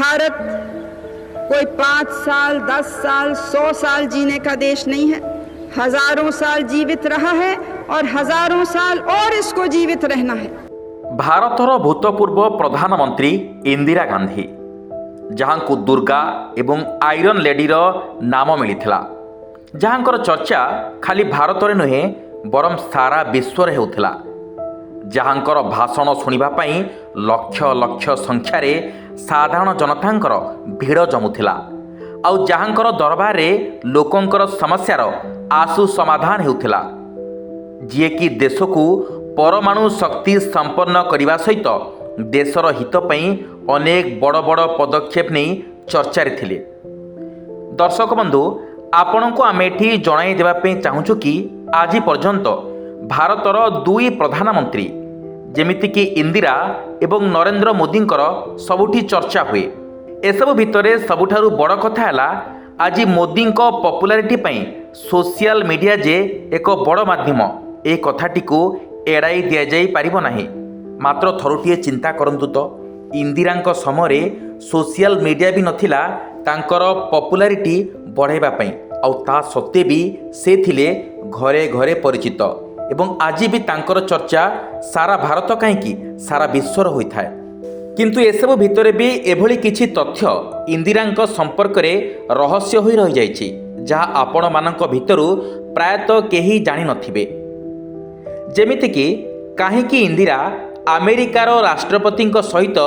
भारत कोई 5 साल, 10 साल, 100 साल जीने का देश नहीं है। हजारों साल जीवित रहा है और हजारों साल और इसको जीवित रहना है। भारतर भूतपूर्व प्रधानमंत्री इंदिरा गांधी, जहाँ को दुर्गा एवं आयरन लेडीर नाम मिलता, जहाँकर चर्चा खाली भारत में नुहे बरम सारा विश्व में होता, जहाँकर भाषण शुणापी लक्ष लक्ष संख्यार साधारण जनतांकर भिड़ जमुला, आउ जहाँकर दरबार में लोकंकर समस्यार आशु समाधान होता, जी कि देश को परमाणु शक्ति संपन्न करने सहित देशर हित पई अनेक बड़ बड़ पदक्षेप नहीं चर्चा थिले। दर्शक बंधु, आपण को आम एठी जणाई देवाई चाहूँ कि आज पर्यंत भारतर दुई प्रधानमंत्री जेमितिक इंदिरा एवं नरेंद्र मोदींकर सबुठी चर्चा हुए। एसबु भितरे सबुठारु बड़ कथा है आज मोदी पपुलारिटी पई सोशल मीडिया जे एक बड़ माध्यम, ए कथाटी को एड़ाई दि जाई पारिबो नाही। मात्र थरुटिए चिंता करंतु तो इंदिरा समय सोशल मीडिया भी नथिला तांकर पपुलारिटी बढ़ाइबा पई, आउ ता सत्ते भी से थिले घरे घरे परिचित एवं आज भी तांकर चर्चा सारा भारत कहीं सारा विश्वर होता है। किंतु एसबु भितरे भी एभली किछि तथ्य इंदिरा संपर्क में रहस्य होई रही जाइछि, जहाँ आपण मानक भितरु प्रायतः केही जानि नथिबे। जेमितिकी काहेकि इंदिरा अमेरिकार राष्ट्रपति सहित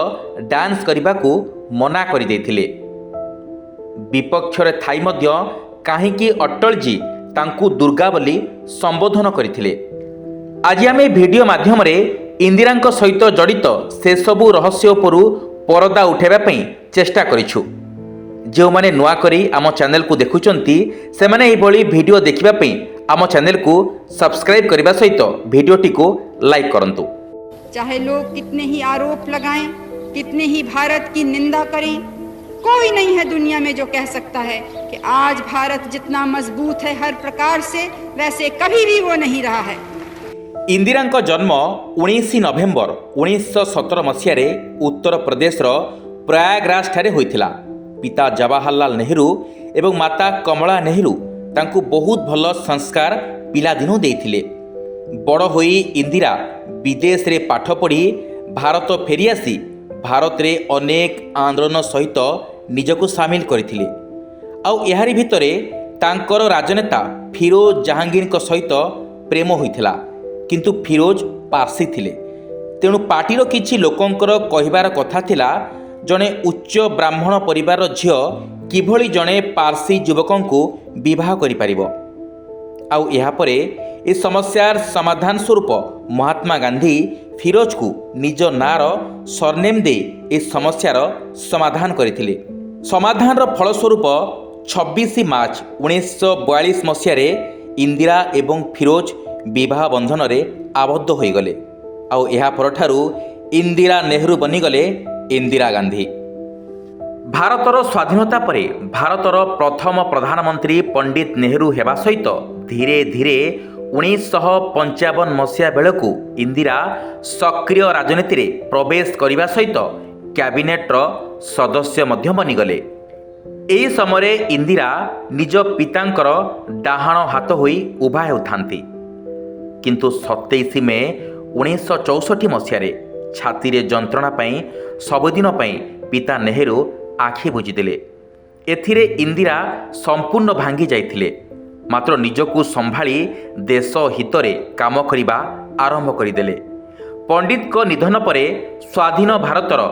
डांस करने को मना कर देथिले, विपक्षरे थाई मध्य काहेकि अटल जी तांकु दुर्गा बोली संबोधन करथिले। आज आम वीडियो माध्यम इंदिरा सहित जड़ित से सबु रहस्य उपरु परदा उठाइबा चेष्टा करिछु। जो माने नुआ करी आम चैनल को देखुचंती से माने एभली वीडियो देखिबा आम चैनल को सब्सक्राइब करने सहित वीडियोटी को लाइक करंतु। चाहे लोग कितने ही आरोप लगाएं, कितने ही भारत की निंदा करें, कोई नहीं है दुनिया में जो कह सकता है कि आज भारत जितना मजबूत है हर प्रकार से, वैसे कभी भी वो नहीं रहा है। इंदिरा जन्म 19 नवेम्बर 1917 मसीह उत्तर प्रदेश प्रयागराज ठारे होइथिला। पिता जवाहरलाल नेहरू एवं माता कमला नेहरू तांकु बहुत भल संस्कार पिलादिनु देइथिले। बड़ होई इंदिरा विदेश रे पाठ पढ़ी भारत फेरी आसी भारत रे अनेक आंदोलन सहित निजको सामिल करथिले। आउ एहारी भितरे तांकर राजनेता फिरोज जहांगीर सहित प्रेम होइथिला, किंतु फिरोज पारसी थिले। तेणु पार्टीर किछि लोकंकर कहिबार कथा थिला जणे उच्च ब्राह्मण परिवार झियो किभଳି जणे पारसी युवकों को विवाह करि परिबो। आउ एहा परे ए समस्यार समाधान स्वरूप महात्मा गांधी फिरोज को निज नार सरनेम दे ए समस्यार समाधान करथिले। समाधान फलस्वरूप 26 मार्च 1942 मसीह इंदिरा एवं फिरोज विवाह बंधन रे आबद्ध होई गले। आउ एहा परठारु इंदिरा नेहरू बनिगले इंदिरा गांधी। भारतर स्वाधीनता परे भारतर प्रथम प्रधानमंत्री पंडित नेहरू हेबा सहित धीरे धीरे 1955 मसीहा बेलू इंदिरा सक्रिय राजनीति रे प्रवेश करने सहित कैबिनेट्र सदस्य मध्य बनिगले। एही समय इंदिरा निज पितांकर डाहाण हाथ होई उभा हेउथांती, किंतु 27 मे 1964 मसीह छाती रे जंत्रणा पाई सबुदिन पाई पिता नेहरू आखि बुझीदेले। एथिरे इंदिरा संपूर्ण भांगी जाइथिले, मात्र निजको संभाली देश हितरे काम करिबा आरंभ करिदेले। पंडित को निधन परे स्वाधीन भारतर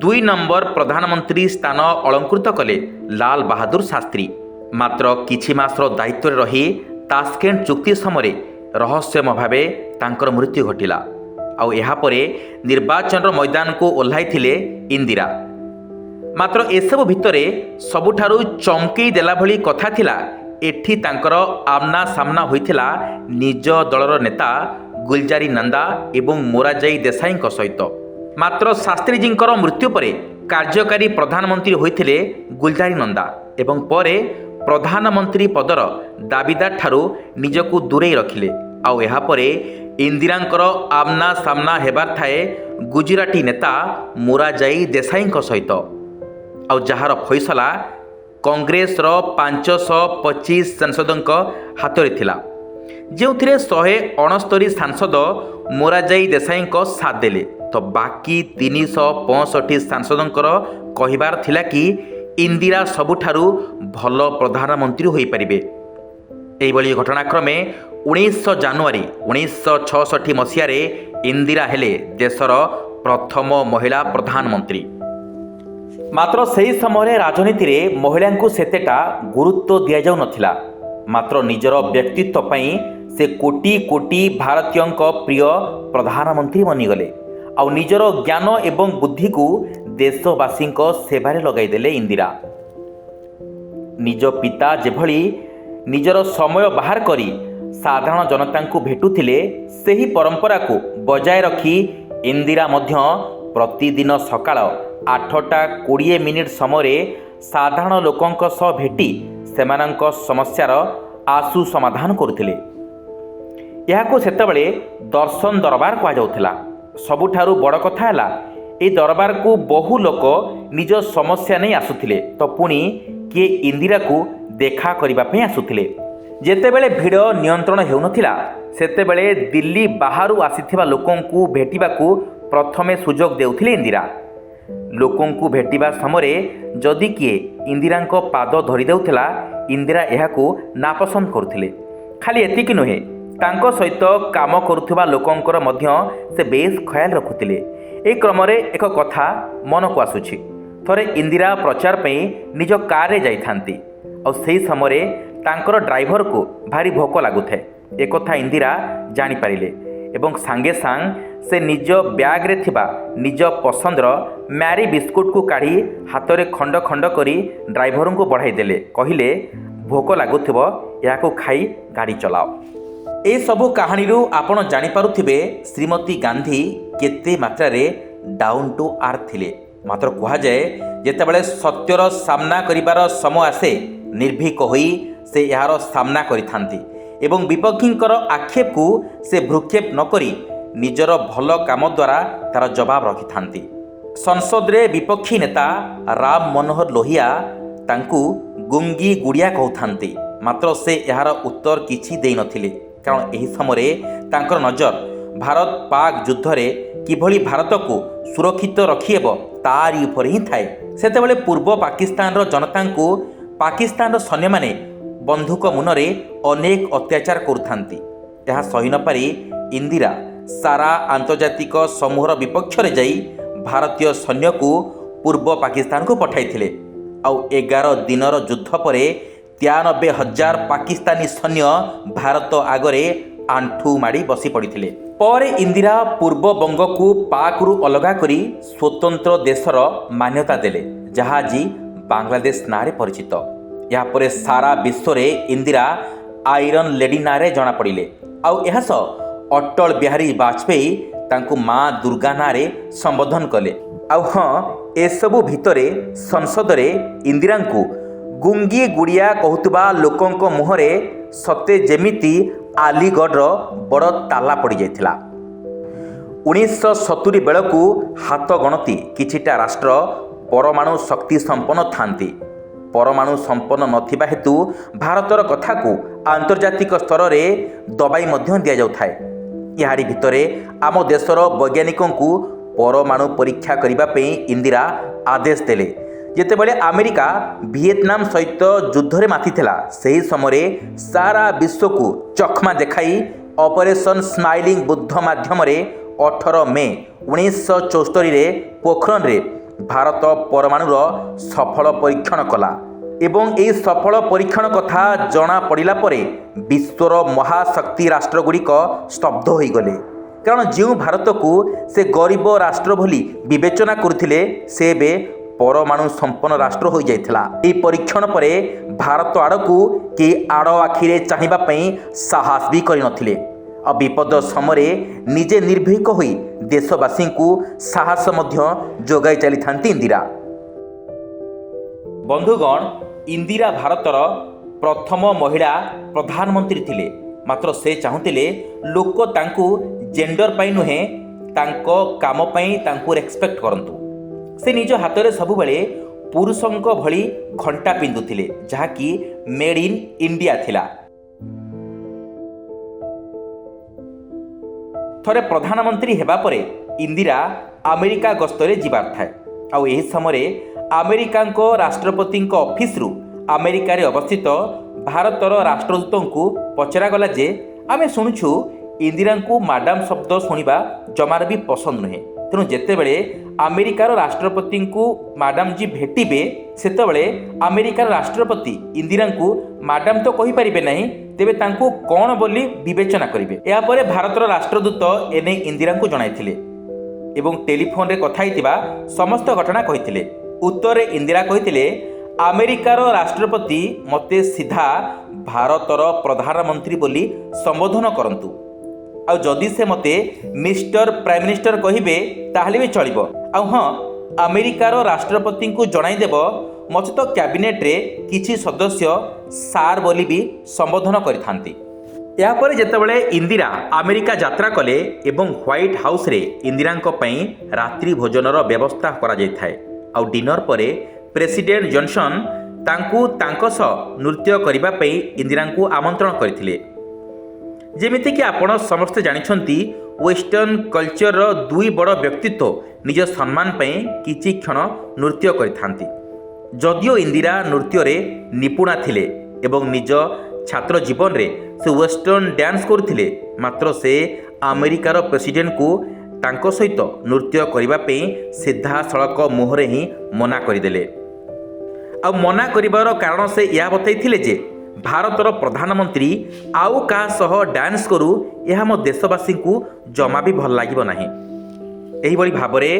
2 नंबर प्रधानमंत्री स्थान अलंकृत कले लाल बहादुर शास्त्री। मात्र किछि मासर दायित्व रही तास्केंट चुक्ति समय रहस्यमय भावे तांकर मृत्यु घटिला। आउ एहा परे निर्वाचन मैदान को ओह्लाइथिले इंदिरा। मात्र एसबु भितरे सबुठारु चमकेई देला भली कथा थिला एठी तांकर आमना सामना होइथिला निज दलर नेता गुलजारी नंदा एवं मोरारजी देसाई सहित। मात्र शास्त्रीजींकर मृत्यु परे कार्यकारी प्रधानमंत्री होइथिले गुलजारी नंदा एवं परे प्रधानमंत्री पदर दाबीदार ठारू निजको दूरेई रखिले। आउ एहा परे इंदिरांकर आमना सामना हेबार थाए गुजराती नेता मोरारजी देसाई सहित। ଆଉ ଯାହାର ଫଇସଲା କଂଗ୍ରେସର 525 ସାଂସଦଙ୍କ ହାତରେ ଥିଲା, ଯେଉଁଥିରେ 169 ସାଂସଦ ମୋରାରଜୀ ଦେଶାଇଙ୍କ ସାଥ ଦେଲେ। ତ ବାକି 365 ସାଂସଦଙ୍କର କହିବାର ଥିଲା କି ଇନ୍ଦିରା ସବୁଠାରୁ ଭଲ ପ୍ରଧାନମନ୍ତ୍ରୀ ହୋଇପାରିବେ। ଏହିଭଳି ଘଟଣାକ୍ରମେ 19 ଜାନୁଆରୀ 1966 ମସିହାରେ ଇନ୍ଦିରା ହେଲେ ଦେଶର ପ୍ରଥମ ମହିଳା ପ୍ରଧାନମନ୍ତ୍ରୀ। ମାତ୍ର ସେହି ସମୟରେ ରାଜନୀତିରେ ମହିଳାଙ୍କୁ ସେତେଟା ଗୁରୁତ୍ୱ ଦିଆଯାଉନଥିଲା। ମାତ୍ର ନିଜର ବ୍ୟକ୍ତିତ୍ୱ ପାଇଁ ସେ କୋଟି କୋଟି ଭାରତୀୟଙ୍କ ପ୍ରିୟ ପ୍ରଧାନମନ୍ତ୍ରୀ ବନିଗଲେ। ଆଉ ନିଜର ଜ୍ଞାନ ଏବଂ ବୁଦ୍ଧିକୁ ଦେଶବାସୀଙ୍କ ସେବାରେ ଲଗାଇଦେଲେ ଇନ୍ଦିରା। ନିଜ ପିତା ଯେଭଳି ନିଜର ସମୟ ବାହାର କରି ସାଧାରଣ ଜନତାଙ୍କୁ ଭେଟୁଥିଲେ, ସେହି ପରମ୍ପରାକୁ ବଜାୟ ରଖି ଇନ୍ଦିରା ମଧ୍ୟ ପ୍ରତିଦିନ ସକାଳ 8:20 ସମୟରେ ସାଧାରଣ ଲୋକଙ୍କ ସହ ଭେଟି ସେମାନଙ୍କ ସମସ୍ୟାର ଆଶୁ ସମାଧାନ କରୁଥିଲେ। ଏହାକୁ ସେତେବେଳେ ଦର୍ଶନ ଦରବାର କୁହାଯାଉଥିଲା। ସବୁଠାରୁ ବଡ଼ କଥା ହେଲା, ଏହି ଦରବାରକୁ ବହୁ ଲୋକ ନିଜ ସମସ୍ୟା ନେଇ ଆସୁଥିଲେ, ତ ପୁଣି କିଏ ଇନ୍ଦିରାକୁ ଦେଖା କରିବା ପାଇଁ ଆସୁଥିଲେ। ଯେତେବେଳେ ଭିଡ଼ ନିୟନ୍ତ୍ରଣ ହେଉନଥିଲା, ସେତେବେଳେ ଦିଲ୍ଲୀ ବାହାରୁ ଆସିଥିବା ଲୋକଙ୍କୁ ଭେଟିବାକୁ ପ୍ରଥମେ ସୁଯୋଗ ଦେଉଥିଲେ ଇନ୍ଦିରା। ଲୋକଙ୍କୁ ଭେଟିବା ସମୟରେ ଯଦି କିଏ ଇନ୍ଦିରାଙ୍କ ପାଦ ଧରି ଦେଉଥିଲା, ଇନ୍ଦିରା ଏହାକୁ ନାପସନ୍ଦ କରୁଥିଲେ। ଖାଲି ଏତିକି ନୁହେଁ, ତାଙ୍କ ସହିତ କାମ କରୁଥିବା ଲୋକଙ୍କର ମଧ୍ୟ ସେ ବେଶ୍ ଖୟାଲ ରଖୁଥିଲେ। ଏହି କ୍ରମରେ ଏକ କଥା ମନକୁ ଆସୁଛି। ଥରେ ଇନ୍ଦିରା ପ୍ରଚାର ପାଇଁ ନିଜ କାରରେ ଯାଇଥାନ୍ତି, ଆଉ ସେହି ସମୟରେ ତାଙ୍କର ଡ୍ରାଇଭରକୁ ଭାରି ଭୋକ ଲାଗୁଥାଏ। ଏକଥା ଇନ୍ଦିରା ଜାଣିପାରିଲେ ଏବଂ ସାଙ୍ଗେ ସାଙ୍ଗ ସେ ନିଜ ବ୍ୟାଗ୍ରେ ଥିବା ନିଜ ପସନ୍ଦର ମ୍ୟାରି ବିସ୍କୁଟକୁ କାଢ଼ି ହାତରେ ଖଣ୍ଡ ଖଣ୍ଡ କରି ଡ୍ରାଇଭରଙ୍କୁ ବଢ଼ାଇ ଦେଲେ। କହିଲେ, ଭୋକ ଲାଗୁଥିବ, ଏହାକୁ ଖାଇ ଗାଡ଼ି ଚଲାଅ। ଏସବୁ କାହାଣୀରୁ ଆପଣ ଜାଣିପାରୁଥିବେ ଶ୍ରୀମତୀ ଗାନ୍ଧୀ କେତେ ମାତ୍ରାରେ ଡାଉନ୍ ଟୁ ଆର୍ଥ ଥିଲେ। ମାତ୍ର କୁହାଯାଏ, ଯେତେବେଳେ ସତ୍ୟର ସାମ୍ନା କରିବାର ସମୟ ଆସେ, ନିର୍ଭୀକ ହୋଇ ସେ ଏହାର ସାମ୍ନା କରିଥାନ୍ତି ଏବଂ ବିପକ୍ଷୀଙ୍କର ଆକ୍ଷେପକୁ ସେ ଭ୍ରୂକ୍ଷେପ ନ କରି ନିଜର ଭଲ କାମ ଦ୍ୱାରା ତା'ର ଜବାବ ରଖିଥାନ୍ତି। ସଂସଦରେ ବିପକ୍ଷୀ ନେତା ରାମ ମନୋହର ଲୋହିଆ ତାଙ୍କୁ ଗୁଙ୍ଗି ଗୁଡ଼ିଆ କହୁଥାନ୍ତି। ମାତ୍ର ସେ ଏହାର ଉତ୍ତର କିଛି ଦେଇନଥିଲେ, କାରଣ ଏହି ସମୟରେ ତାଙ୍କର ନଜର ଭାରତ ପାକ୍ ଯୁଦ୍ଧରେ କିଭଳି ଭାରତକୁ ସୁରକ୍ଷିତ ରଖିହେବ ତାରି ଉପରେ ହିଁ ଥାଏ। ସେତେବେଳେ ପୂର୍ବ ପାକିସ୍ତାନର ଜନତାଙ୍କୁ ପାକିସ୍ତାନର ସୈନ୍ୟମାନେ ବନ୍ଧୁକ ମୁନରେ ଅନେକ ଅତ୍ୟାଚାର କରୁଥାନ୍ତି। ଏହା ସହି ନପାରି ଇନ୍ଦିରା ସାରା ଆନ୍ତର୍ଜାତିକ ସମୂହର ବିପକ୍ଷରେ ଯାଇ ଭାରତୀୟ ସୈନ୍ୟକୁ ପୂର୍ବ ପାକିସ୍ତାନକୁ ପଠାଇଥିଲେ। ଆଉ 11 ଦିନର ଯୁଦ୍ଧ ପରେ 93,000 ପାକିସ୍ତାନୀ ସୈନ୍ୟ ଭାରତ ଆଗରେ ଆଣ୍ଠୁ ମାଡ଼ି ବସି ପଡ଼ିଥିଲେ। ପରେ ଇନ୍ଦିରା ପୂର୍ବବଙ୍ଗକୁ ପାକ୍ରୁ ଅଲଗା କରି ସ୍ୱତନ୍ତ୍ର ଦେଶର ମାନ୍ୟତା ଦେଲେ, ଯାହା ଆଜି ବାଂଲାଦେଶ ନାଁରେ ପରିଚିତ। ଏହାପରେ ସାରା ବିଶ୍ୱରେ ଇନ୍ଦିରା ଆଇରନ୍ ଲେଡି ନାଁରେ ଜଣାପଡ଼ିଲେ। ଆଉ ଏହା ସହ ଅଟଳ ବିହାରୀ ବାଜପେୟୀ ତାଙ୍କୁ ମା ଦୁର୍ଗା ନାଁରେ ସମ୍ବୋଧନ କଲେ। ଆଉ ହଁ, ଏସବୁ ଭିତରେ ସଂସଦରେ ଇନ୍ଦିରାଙ୍କୁ ଗୁଙ୍ଗି ଗୁଡ଼ିଆ କହୁଥିବା ଲୋକଙ୍କ ମୁହଁରେ ସତେ ଯେମିତି ଆଲିଗଡ଼ର ବଡ଼ ତାଲା ପଡ଼ିଯାଇଥିଲା। 1970 ବେଳକୁ ହାତ ଗଣତି କିଛିଟା ରାଷ୍ଟ୍ର ପରମାଣୁ ଶକ୍ତି ସମ୍ପନ୍ନ ଥାନ୍ତି। ପରମାଣୁ ସମ୍ପନ୍ନ ନଥିବା ହେତୁ ଭାରତର କଥାକୁ ଆନ୍ତର୍ଜାତିକ ସ୍ତରରେ ଦବାଇ ମଧ୍ୟ ଦିଆଯାଉଥାଏ। ଏହାରି ଭିତରେ ଆମ ଦେଶର ବୈଜ୍ଞାନିକଙ୍କୁ ପରମାଣୁ ପରୀକ୍ଷା କରିବା ପାଇଁ ଇନ୍ଦିରା ଆଦେଶ ଦେଲେ। ଯେତେବେଳେ ଆମେରିକା ଭିଏତନାମ ସହିତ ଯୁଦ୍ଧରେ ମାତିଥିଲା, ସେହି ସମୟରେ ସାରା ବିଶ୍ୱକୁ ଚକମା ଦେଖାଇ ଅପରେସନ୍ ସ୍ମାଇଲିଂ ବୁଦ୍ଧ ମାଧ୍ୟମରେ 18 ମେ 1974ରେ ପୋଖରଣରେ ଭାରତ ପରମାଣୁର ସଫଳ ପରୀକ୍ଷଣ କଲା। ଏବଂ ଏହି ସଫଳ ପରୀକ୍ଷଣ କଥା ଜଣାପଡ଼ିଲା ପରେ ବିଶ୍ୱର ମହାଶକ୍ତି ରାଷ୍ଟ୍ରଗୁଡ଼ିକ ସ୍ତବ୍ଧ ହୋଇଗଲେ। କାରଣ ଯେଉଁ ଭାରତକୁ ସେ ଗରିବ ରାଷ୍ଟ୍ର ବୋଲି ବିବେଚନା କରୁଥିଲେ, ସେ ଏବେ ପରମାଣୁ ସମ୍ପନ୍ନ ରାଷ୍ଟ୍ର ହୋଇଯାଇଥିଲା। ଏହି ପରୀକ୍ଷଣ ପରେ ଭାରତ ଆଡ଼କୁ କେହି ଆଡ଼ ଆଖିରେ ଚାହିଁବା ପାଇଁ ସାହସ ବି କରିନଥିଲେ। ଆଉ ବିପଦ ସମୟରେ ନିଜେ ନିର୍ଭୀକ ହୋଇ ଦେଶବାସୀଙ୍କୁ ସାହସ ମଧ୍ୟ ଯୋଗାଇ ଚାଲିଥାନ୍ତି ଇନ୍ଦିରା। ବନ୍ଧୁଗଣ, ଇନ୍ଦିରା ଭାରତର ପ୍ରଥମ ମହିଳା ପ୍ରଧାନମନ୍ତ୍ରୀ ଥିଲେ। ମାତ୍ର ସେ ଚାହୁଁଥିଲେ ଲୋକ ତାଙ୍କୁ ଜେଣ୍ଡର ପାଇଁ ନୁହେଁ, ତାଙ୍କ କାମ ପାଇଁ ତାଙ୍କୁ ରେସ୍ପେକ୍ଟ କରନ୍ତୁ। ସେ ନିଜ ହାତରେ ସବୁବେଳେ ପୁରୁଷଙ୍କ ଭଳି ଘଣ୍ଟା ପିନ୍ଧୁଥିଲେ, ଯାହାକି ମେଡ୍ ଇନ୍ ଇଣ୍ଡିଆ ଥିଲା। ଥରେ ପ୍ରଧାନମନ୍ତ୍ରୀ ହେବା ପରେ ଇନ୍ଦିରା ଆମେରିକା ଗସ୍ତରେ ଯିବାର ଥାଏ। ଆଉ ଏହି ସମୟରେ ଆମେରିକାଙ୍କ ରାଷ୍ଟ୍ରପତିଙ୍କ ଅଫିସରୁ ଆମେରିକାରେ ଅବସ୍ଥିତ ଭାରତର ରାଷ୍ଟ୍ରଦୂତଙ୍କୁ ପଚରାଗଲା ଯେ ଆମେ ଶୁଣୁଛୁ ଇନ୍ଦିରାଙ୍କୁ ମାଡାମ ଶବ୍ଦ ଶୁଣିବା ଜମାର ବି ପସନ୍ଦ ନୁହେଁ। ତେଣୁ ଯେତେବେଳେ ଆମେରିକାର ରାଷ୍ଟ୍ରପତିଙ୍କୁ ମାଡାମଜୀ ଭେଟିବେ ସେତେବେଳେ ଆମେରିକାର ରାଷ୍ଟ୍ରପତି ଇନ୍ଦିରାଙ୍କୁ ମାଡାମ ତ କହିପାରିବେ ନାହିଁ, ତେବେ ତାଙ୍କୁ କ'ଣ ବୋଲି ବିବେଚନା କରିବେ। ଏହାପରେ ଭାରତର ରାଷ୍ଟ୍ରଦୂତ ଏନେଇ ଇନ୍ଦିରାଙ୍କୁ ଜଣାଇଥିଲେ ଏବଂ ଟେଲିଫୋନ୍ରେ କଥା ହୋଇଥିବା ସମସ୍ତ ଘଟଣା କହିଥିଲେ। ଉତ୍ତରରେ ଇନ୍ଦିରା କହିଥିଲେ, ଆମେରିକାର ରାଷ୍ଟ୍ରପତି ମୋତେ ସିଧା ଭାରତର ପ୍ରଧାନମନ୍ତ୍ରୀ ବୋଲି ସମ୍ବୋଧନ କରନ୍ତୁ। ଆଉ ଯଦି ସେ ମୋତେ ମିଷ୍ଟର ପ୍ରାଇମ୍ ମିନିଷ୍ଟର କହିବେ ତାହେଲେ ବି ଚଳିବ। ଆଉ ହଁ, ଆମେରିକାର ରାଷ୍ଟ୍ରପତିଙ୍କୁ ଜଣାଇଦେବ ମୋତେ ତ କ୍ୟାବିନେଟ୍ରେ କିଛି ସଦସ୍ୟ ସାର୍ ବୋଲି ବି ସମ୍ବୋଧନ କରିଥାନ୍ତି। ଏହାପରେ ଯେତେବେଳେ ଇନ୍ଦିରା ଆମେରିକା ଯାତ୍ରା କଲେ ଏବଂ ହ୍ୱାଇଟ୍ ହାଉସ୍ରେ ଇନ୍ଦିରାଙ୍କ ପାଇଁ ରାତ୍ରି ଭୋଜନର ବ୍ୟବସ୍ଥା କରାଯାଇଥାଏ। ଆଉ ଡିନର ପରେ ପ୍ରେସିଡେଣ୍ଟ ଜନସନ୍ ତାଙ୍କୁ ତାଙ୍କ ସହ ନୃତ୍ୟ କରିବା ପାଇଁ ଇନ୍ଦିରାଙ୍କୁ ଆମନ୍ତ୍ରଣ କରିଥିଲେ। ଯେମିତିକି ଆପଣ ସମସ୍ତେ ଜାଣିଛନ୍ତି, ୱେଷ୍ଟର୍ଣ୍ଣ କଲଚରର ଦୁଇ ବଡ଼ ବ୍ୟକ୍ତିତ୍ୱ ନିଜ ସମ୍ମାନ ପାଇଁ କିଛି କ୍ଷଣ ନୃତ୍ୟ କରିଥାନ୍ତି। ଯଦିଓ ଇନ୍ଦିରା ନୃତ୍ୟରେ ନିପୁଣା ଥିଲେ ଏବଂ ନିଜ ଛାତ୍ର ଜୀବନରେ ସେ ୱେଷ୍ଟର୍ଣ୍ଣ ଡ୍ୟାନ୍ସ କରୁଥିଲେ, ମାତ୍ର ସେ ଆମେରିକାର ପ୍ରେସିଡେଣ୍ଟଙ୍କୁ ତାଙ୍କ ସହିତ ନୃତ୍ୟ କରିବା ପାଇଁ ସିଧାସଳଖ ମୁହଁରେ ହିଁ ମନା କରିଦେଲେ। ଆଉ ମନା କରିବାର କାରଣ ସେ ଏହା ବତାଇଥିଲେ ଯେ ଭାରତର ପ୍ରଧାନମନ୍ତ୍ରୀ ଆଉ କାହା ସହ ଡ୍ୟାନ୍ସ କରୁ ଏହା ମୋ ଦେଶବାସୀଙ୍କୁ ଜମା ବି ଭଲ ଲାଗିବ ନାହିଁ। ଏହିଭଳି ଭାବରେ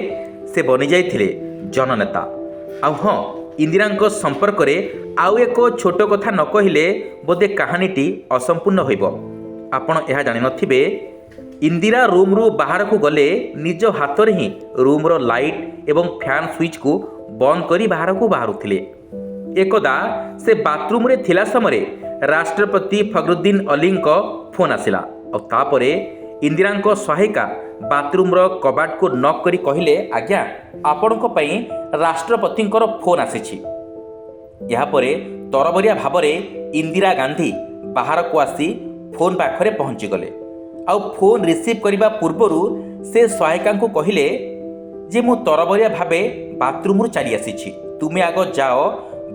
ସେ ବନିଯାଇଥିଲେ ଜନନେତା। ଆଉ ହଁ, ଇନ୍ଦିରାଙ୍କ ସମ୍ପର୍କରେ ଆଉ ଏକ ଛୋଟ କଥା ନ କହିଲେ ବୋଧେ କାହାଣୀଟି ଅସମ୍ପୂର୍ଣ୍ଣ ହୋଇବ। ଆପଣ ଏହା ଜାଣିନଥିବେ, ଇନ୍ଦିରା ରୁମ୍ରୁ ବାହାରକୁ ଗଲେ ନିଜ ହାତରେ ହିଁ ରୁମ୍ର ଲାଇଟ୍ ଏବଂ ଫ୍ୟାନ୍ ସୁଇଚ୍କୁ ବନ୍ଦ କରି ବାହାରକୁ ବାହାରୁଥିଲେ। ଏକଦା ସେ ବାଥରୁମ୍ରେ ଥିଲା ସମୟରେ ରାଷ୍ଟ୍ରପତି ଫଖରୁଦ୍ଦିନ ଅଲିଙ୍କ ଫୋନ୍ ଆସିଲା। ଆଉ ତାପରେ ଇନ୍ଦିରାଙ୍କ ସହାୟିକା ବାଥରୁମ୍ର କବାଟକୁ ନକ୍ କରି କହିଲେ, ଆଜ୍ଞା, ଆପଣଙ୍କ ପାଇଁ ରାଷ୍ଟ୍ରପତିଙ୍କର ଫୋନ୍ ଆସିଛି। ଏହାପରେ ତରବରିଆ ଭାବରେ ଇନ୍ଦିରା ଗାନ୍ଧୀ ବାହାରକୁ ଆସି ଫୋନ୍ ପାଖରେ ପହଞ୍ଚିଗଲେ। ଆଉ ଫୋନ୍ ରିସିଭ୍ କରିବା ପୂର୍ବରୁ ସେ ସହାୟିକାଙ୍କୁ କହିଲେ ଯେ ମୁଁ ତରବରିଆ ଭାବେ ବାଥରୁମ୍ରୁ ଚାଲି ଆସିଛି, ତୁମେ ଆଗ ଯାଅ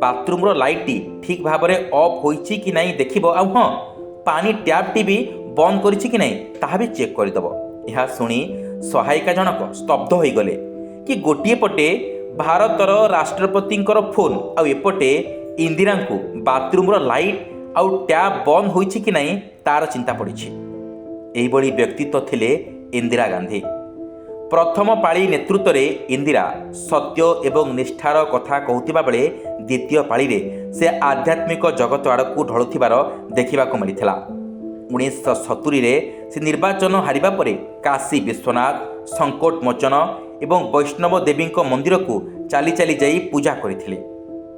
ବାଥରୁମ୍ର ଲାଇଟ୍ଟି ଠିକ୍ ଭାବରେ ଅଫ୍ ହୋଇଛି କି ନାହିଁ ଦେଖିବ। ଆଉ ହଁ, ପାଣି ଟ୍ୟାପ୍ଟି ବି ବନ୍ଦ କରିଛି କି ନାହିଁ ତାହା ବି ଚେକ୍ କରିଦେବ। ଏହା ଶୁଣି ସହାୟିକା ଜଣକ ସ୍ତବ୍ଧ ହୋଇଗଲେ କି ଗୋଟିଏ ପଟେ ଭାରତର ରାଷ୍ଟ୍ରପତିଙ୍କର ଫୋନ୍ ଆଉ ଏପଟେ ଇନ୍ଦିରାଙ୍କୁ ବାଥରୁମ୍ର ଲାଇଟ୍ ଆଉ ଟ୍ୟାପ୍ ବନ୍ଦ ହୋଇଛି କି ନାହିଁ ତାର ଚିନ୍ତା ପଡ଼ିଛି। ଏହିଭଳି ବ୍ୟକ୍ତିତ୍ୱ ଥିଲେ ଇନ୍ଦିରା ଗାନ୍ଧୀ। ପ୍ରଥମ ପାଳି ନେତୃତ୍ୱରେ ଇନ୍ଦିରା ସତ୍ୟ ଏବଂ ନିଷ୍ଠାର କଥା କହୁଥିବା ବେଳେ ଦ୍ୱିତୀୟ ପାଳିରେ ସେ ଆଧ୍ୟାତ୍ମିକ ଜଗତ ଆଡ଼କୁ ଢଳୁଥିବାର ଦେଖିବାକୁ ମିଳିଥିଲା। 1970ରେ ସେ ନିର୍ବାଚନ ହାରିବା ପରେ କାଶୀ ବିଶ୍ୱନାଥ, ସଙ୍କଟ ମୋଚନ ଏବଂ ବୈଷ୍ଣବ ଦେବୀଙ୍କ ମନ୍ଦିରକୁ ଚାଲି ଚାଲି ଯାଇ ପୂଜା କରିଥିଲେ।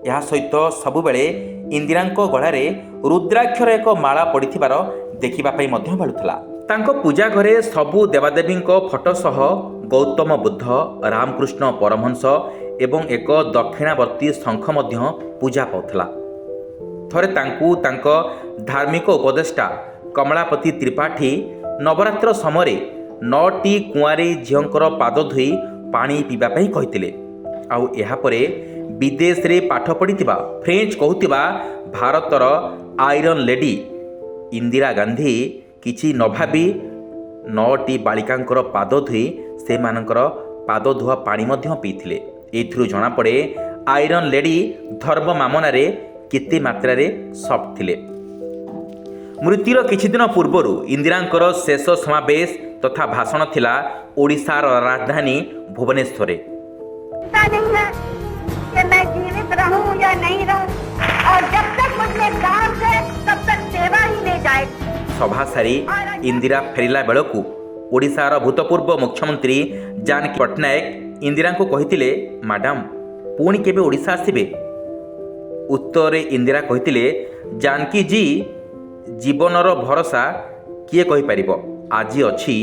ଏହା ସହିତ ସବୁବେଳେ ଇନ୍ଦିରାଙ୍କ ଗଳାରେ ରୁଦ୍ରାକ୍ଷର ଏକ ମାଳା ପଡ଼ିଥିବାର ଦେଖିବା ପାଇଁ ମଧ୍ୟ ମିଳୁଥିଲା। ତାଙ୍କ ପୂଜା ଘରେ ସବୁ ଦେବାଦେବୀଙ୍କ ଫଟୋ ସହ ଗୌତମ ବୁଦ୍ଧ, ରାମକୃଷ୍ଣ ପରମହଂସ ଏବଂ ଏକ ଦକ୍ଷିଣାବର୍ତ୍ତୀ ଶଙ୍ଖ ମଧ୍ୟ ପୂଜା ପାଉଥିଲା। ଥରେ ତାଙ୍କୁ ତାଙ୍କ ଧାର୍ମିକ ଉପଦେଷ୍ଟା କମଳାପତି ତ୍ରିପାଠୀ ନବରାତ୍ର ସମୟରେ 9ଟି କୁଆଁରୀ ଝିଅଙ୍କର ପାଦ ଧୋଇ ପାଣି ପିଇବା ପାଇଁ କହିଥିଲେ। ଆଉ ଏହାପରେ ବିଦେଶରେ ପାଠ ପଢ଼ିଥିବା ଫ୍ରେଞ୍ଚ କହୁଥିବା ଭାରତର ଆଇରନ୍ ଲେଡି ଇନ୍ଦିରା ଗାନ୍ଧୀ କିଛି ନ ଭାବି 9ଟି ବାଳିକାଙ୍କର ପାଦ ଧୋଇ ସେମାନଙ୍କର ପାଦ ଧୁଆ ପାଣି ମଧ୍ୟ ପିଇଥିଲେ। ଏଥିରୁ ଜଣାପଡ଼େ ଆଇରନ୍ ଲେଡି ଧର୍ମ ମାମଲାରେ କେତେ ମାତ୍ରାରେ ସଫ୍ଟ ଥିଲେ। ମୃତ୍ୟୁର କିଛି ଦିନ ପୂର୍ବରୁ ଇନ୍ଦିରାଙ୍କର ଶେଷ ସମାବେଶ ତଥା ଭାଷଣ ଥିଲା ଓଡ଼ିଶାର ରାଜଧାନୀ ଭୁବନେଶ୍ୱରରେ। ସଭା ସାରି ଇନ୍ଦିରା ଫେରିଲା ବେଳକୁ ଓଡ଼ିଶାର ଭୂତପୂର୍ବ ମୁଖ୍ୟମନ୍ତ୍ରୀ ଜାନକୀ ପଟ୍ଟନାୟକ ଇନ୍ଦିରାଙ୍କୁ କହିଥିଲେ, ମ୍ୟାଡ଼ାମ ପୁଣି କେବେ ଓଡ଼ିଶା ଆସିବେ? ଉତ୍ତରରେ ଇନ୍ଦିରା କହିଥିଲେ, ଜାନକୀଜୀ, ଜୀବନର ଭରସା କିଏ କହିପାରିବ? ଆଜି ଅଛି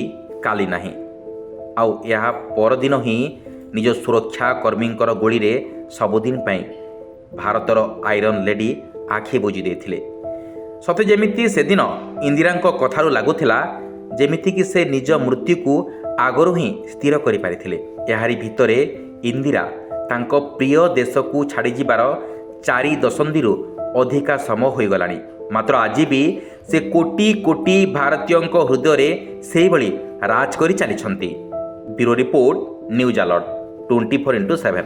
କାଲି ନାହିଁ। ଆଉ ଏହା ପରଦିନ ହିଁ ନିଜ ସୁରକ୍ଷା କର୍ମୀଙ୍କର ଗୁଳିରେ ସବୁଦିନ ପାଇଁ ଭାରତର ଆଇରନ୍ ଲେଡି ଆଖି ବୁଜି ଦେଇଥିଲେ। ସତେ ଯେମିତି ସେଦିନ ଇନ୍ଦିରାଙ୍କ କଥାରୁ ଲାଗୁଥିଲା ଯେମିତିକି ସେ ନିଜ ମୃତ୍ୟୁକୁ ଆଗରୁ ହିଁ ସ୍ଥିର କରିପାରିଥିଲେ। ଏହାରି ଭିତରେ ଇନ୍ଦିରା ତାଙ୍କ ପ୍ରିୟ ଦେଶକୁ ଛାଡ଼ିଯିବାର 4 ଦଶନ୍ଧିରୁ ଅଧିକା ସମୟ ହୋଇଗଲାଣି। ମାତ୍ର ଆଜି ବି ସେ କୋଟି କୋଟି ଭାରତୀୟଙ୍କ ହୃଦୟରେ ସେହିଭଳି ରାଜ କରି ଚାଲିଛନ୍ତି। Bureau report, news alert 24x7।